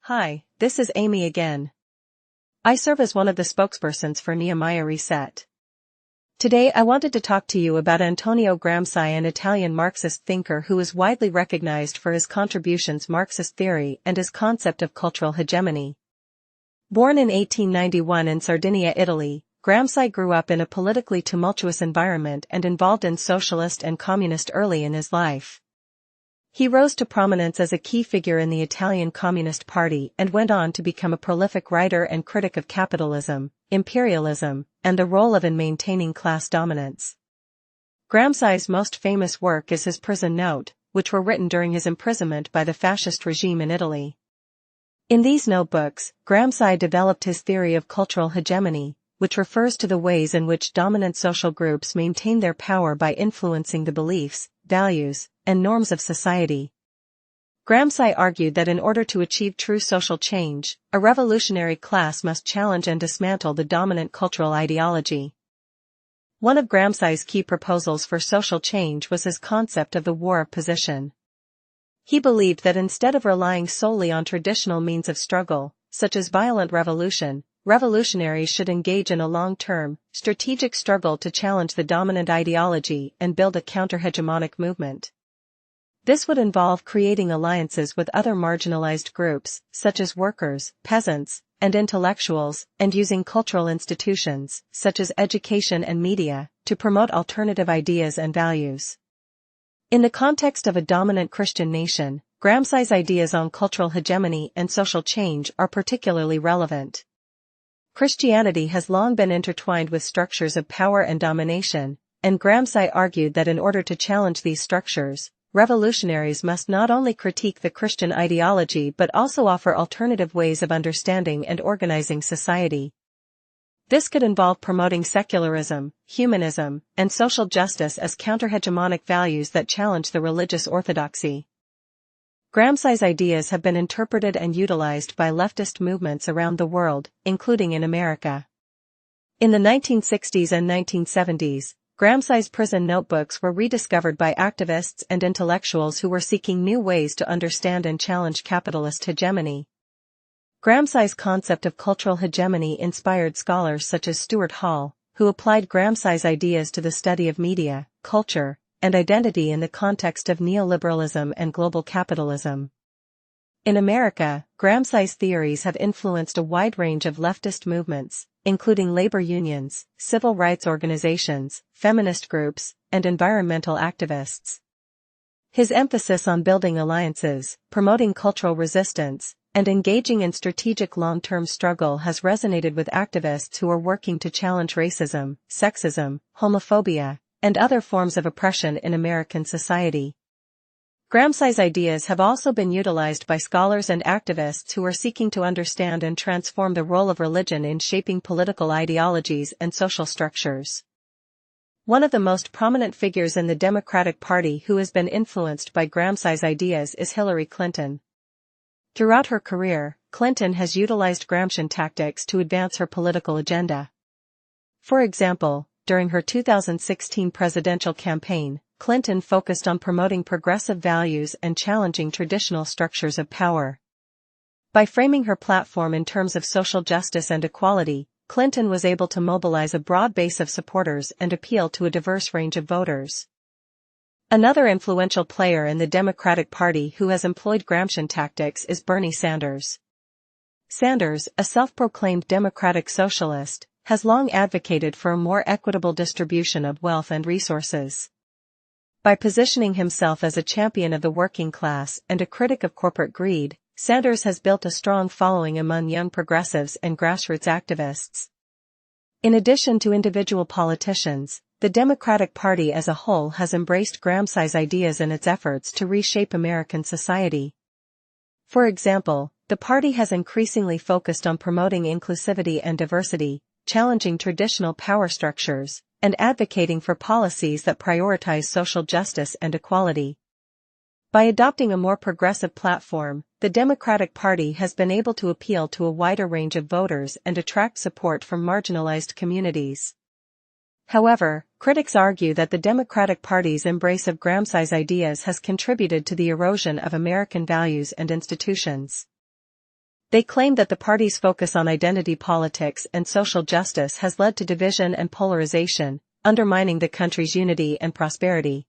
Hi, this is Amy again. I serve as one of the spokespersons for Nehemiah Reset. Today I wanted to talk to you about Antonio Gramsci, an Italian Marxist thinker who is widely recognized for his contributions to Marxist theory and his concept of cultural hegemony. Born in 1891 in Sardinia, Italy, Gramsci grew up in a politically tumultuous environment and involved in socialist and communist early in his life. He rose to prominence as a key figure in the Italian Communist Party and went on to become a prolific writer and critic of capitalism, imperialism, and the role of in maintaining class dominance. Gramsci's most famous work is his Prison Note, which were written during his imprisonment by the fascist regime in Italy. In these notebooks, Gramsci developed his theory of cultural hegemony, which refers to the ways in which dominant social groups maintain their power by influencing the beliefs, values, and norms of society. Gramsci argued that in order to achieve true social change, a revolutionary class must challenge and dismantle the dominant cultural ideology. One of Gramsci's key proposals for social change was his concept of the war of position. He believed that instead of relying solely on traditional means of struggle, such as violent revolution, revolutionaries should engage in a long-term, strategic struggle to challenge the dominant ideology and build a counter-hegemonic movement. This would involve creating alliances with other marginalized groups, such as workers, peasants, and intellectuals, and using cultural institutions, such as education and media, to promote alternative ideas and values. In the context of a dominant Christian nation, Gramsci's ideas on cultural hegemony and social change are particularly relevant. Christianity has long been intertwined with structures of power and domination, and Gramsci argued that in order to challenge these structures, revolutionaries must not only critique the Christian ideology but also offer alternative ways of understanding and organizing society. This could involve promoting secularism, humanism, and social justice as counter-hegemonic values that challenge the religious orthodoxy. Gramsci's ideas have been interpreted and utilized by leftist movements around the world, including in America. In the 1960s and 1970s, Gramsci's prison notebooks were rediscovered by activists and intellectuals who were seeking new ways to understand and challenge capitalist hegemony. Gramsci's concept of cultural hegemony inspired scholars such as Stuart Hall, who applied Gramsci's ideas to the study of media, culture, and identity in the context of neoliberalism and global capitalism. In America, Gramsci's theories have influenced a wide range of leftist movements, including labor unions, civil rights organizations, feminist groups, and environmental activists. His emphasis on building alliances, promoting cultural resistance, and engaging in strategic long-term struggle has resonated with activists who are working to challenge racism, sexism, homophobia, and other forms of oppression in American society. Gramsci's ideas have also been utilized by scholars and activists who are seeking to understand and transform the role of religion in shaping political ideologies and social structures. One of the most prominent figures in the Democratic Party who has been influenced by Gramsci's ideas is Hillary Clinton. Throughout her career, Clinton has utilized Gramscian tactics to advance her political agenda. For example, during her 2016 presidential campaign, Clinton focused on promoting progressive values and challenging traditional structures of power. By framing her platform in terms of social justice and equality, Clinton was able to mobilize a broad base of supporters and appeal to a diverse range of voters. Another influential player in the Democratic Party who has employed Gramscian tactics is Bernie Sanders. Sanders, a self-proclaimed democratic socialist, has long advocated for a more equitable distribution of wealth and resources. By positioning himself as a champion of the working class and a critic of corporate greed, Sanders has built a strong following among young progressives and grassroots activists. In addition to individual politicians, the Democratic Party as a whole has embraced Gramsci's ideas in its efforts to reshape American society. For example, the party has increasingly focused on promoting inclusivity and diversity, challenging traditional power structures, and advocating for policies that prioritize social justice and equality. By adopting a more progressive platform, the Democratic Party has been able to appeal to a wider range of voters and attract support from marginalized communities. However, critics argue that the Democratic Party's embrace of Gramsci's ideas has contributed to the erosion of American values and institutions. They claim that the party's focus on identity politics and social justice has led to division and polarization, undermining the country's unity and prosperity.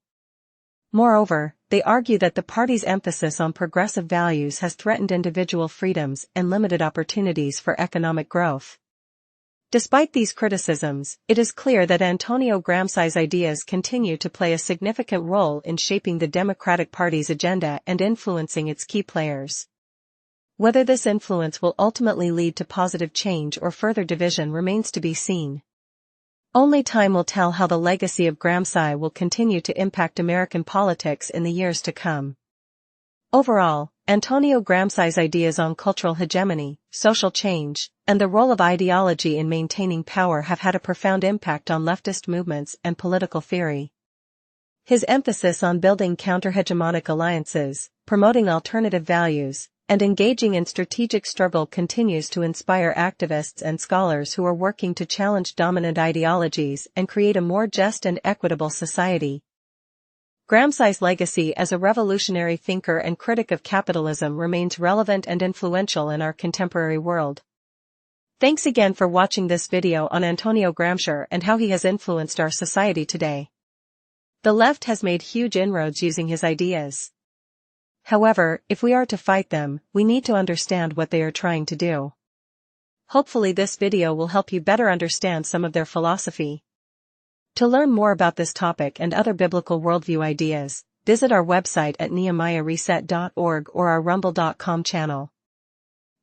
Moreover, they argue that the party's emphasis on progressive values has threatened individual freedoms and limited opportunities for economic growth. Despite these criticisms, it is clear that Antonio Gramsci's ideas continue to play a significant role in shaping the Democratic Party's agenda and influencing its key players. Whether this influence will ultimately lead to positive change or further division remains to be seen. Only time will tell how the legacy of Gramsci will continue to impact American politics in the years to come. Overall, Antonio Gramsci's ideas on cultural hegemony, social change, and the role of ideology in maintaining power have had a profound impact on leftist movements and political theory. His emphasis on building counter-hegemonic alliances, promoting alternative values, and engaging in strategic struggle continues to inspire activists and scholars who are working to challenge dominant ideologies and create a more just and equitable society. Gramsci's legacy as a revolutionary thinker and critic of capitalism remains relevant and influential in our contemporary world. Thanks again for watching this video on Antonio Gramsci and how he has influenced our society today. The left has made huge inroads using his ideas. However, if we are to fight them, we need to understand what they are trying to do. Hopefully this video will help you better understand some of their philosophy. To learn more about this topic and other biblical worldview ideas, visit our website at nehemiahreset.org or our rumble.com channel.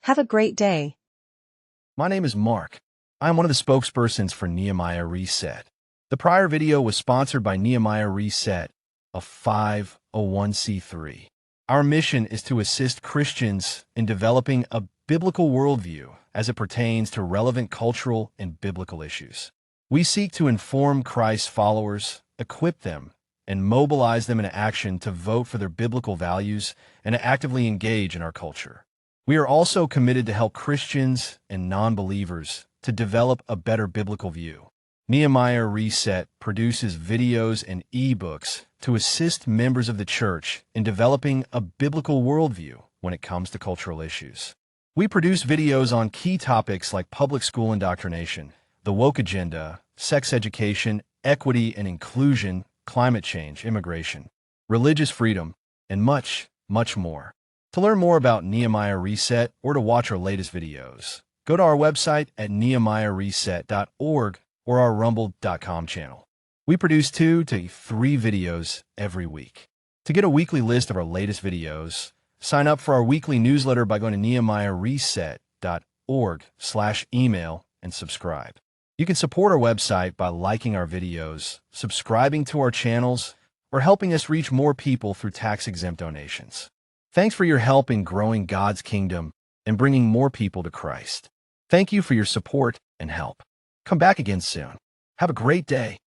Have a great day. My name is Mark. I am one of the spokespersons for Nehemiah Reset. The prior video was sponsored by Nehemiah Reset, a 501c3. Our mission is to assist Christians in developing a biblical worldview as it pertains to relevant cultural and biblical issues. We seek to inform Christ's followers, equip them, and mobilize them into action to vote for their biblical values and to actively engage in our culture. We are also committed to help Christians and non-believers to develop a better biblical view. Nehemiah Reset produces videos and ebooks to assist members of the church in developing a biblical worldview when it comes to cultural issues. We produce videos on key topics like public school indoctrination, the woke agenda, sex education, equity and inclusion, climate change, immigration, religious freedom, and much, much more. To learn more about Nehemiah Reset or to watch our latest videos, go to our website at nehemiahreset.org or our rumble.com channel. We produce 2 to 3 videos every week. To get a weekly list of our latest videos, sign up for our weekly newsletter by going to nehemiahreset.org/email and subscribe. You can support our website by liking our videos, subscribing to our channels, or helping us reach more people through tax-exempt donations. Thanks for your help in growing God's kingdom and bringing more people to Christ. Thank you for your support and help. Come back again soon. Have a great day.